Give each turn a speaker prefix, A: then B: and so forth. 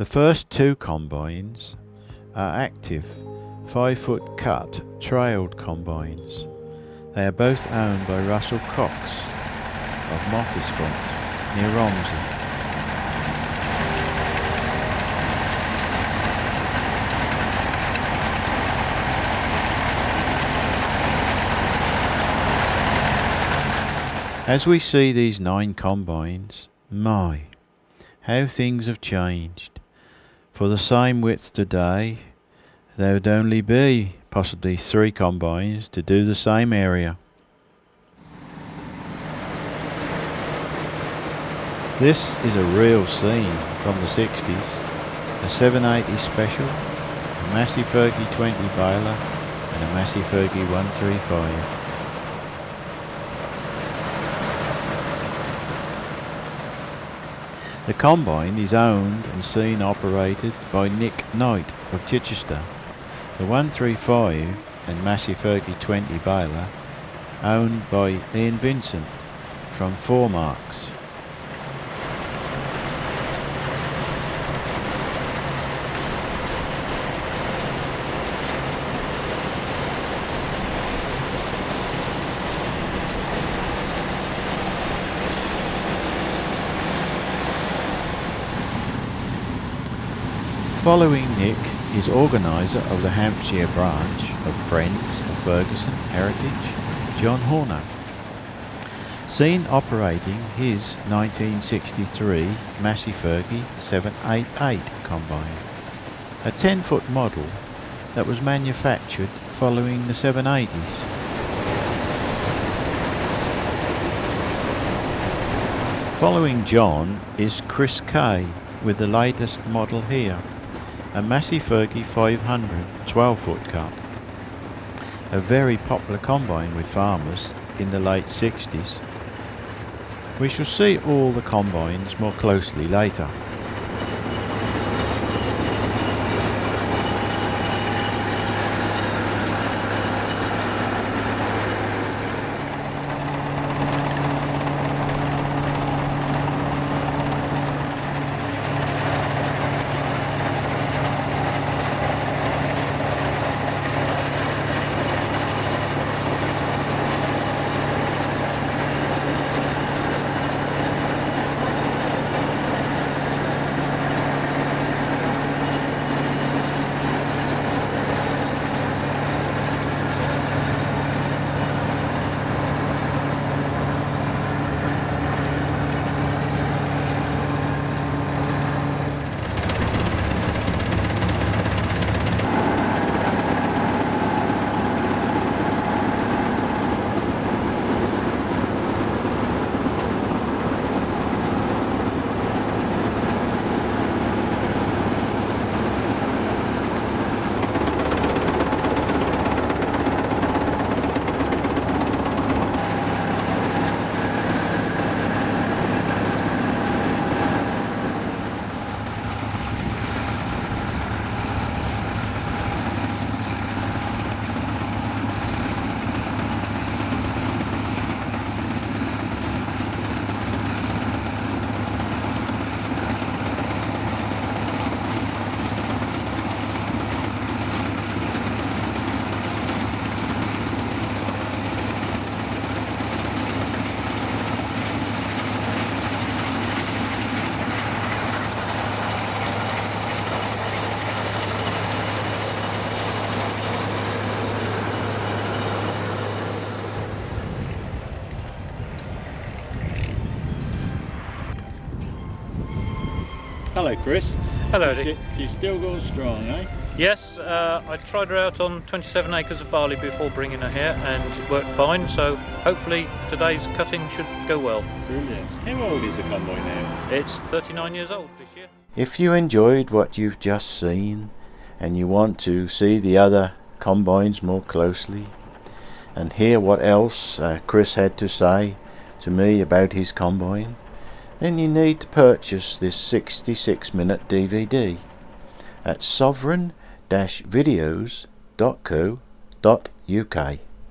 A: first two combines are active 5-foot cut trailed combines. They are both owned by Russell Cox of Mottisfont near Romsey. As we see these 9 combines, my, how things have changed. For the same width today, there would only be possibly 3 combines to do the same area. This is a real scene from the 60s, a 780 Special, a Massey Fergie 20 baler and a Massey Fergie 135. The combine is owned and seen operated by Nick Knight of Chichester. The 135 and Massey Fergie 20 baler owned by Ian Vincent from 4 Marks. Following Nick is organiser of the Hampshire branch of Friends of Ferguson Heritage, John Horner. Seen operating his 1963 Massey Fergie 788 combine, a 10-foot model that was manufactured following the 780s. Following John is Chris Kay with the latest model here, a Massey Fergie 500 12-foot cut, a very popular combine with farmers in the late 60s. We shall see all the combines more closely later.
B: Hello Chris.
C: Hello Dick.
B: She's still going strong, eh?
C: Yes, I tried her out on 27 acres of barley before bringing her here and it worked fine, so hopefully today's cutting should go well.
B: Brilliant. How old is the combine now?
C: It's 39 years old this year.
A: If you enjoyed what you've just seen and you want to see the other combines more closely and hear what else Chris had to say to me about his combine, then you need to purchase this 66-minute DVD at sovereign-videos.co.uk.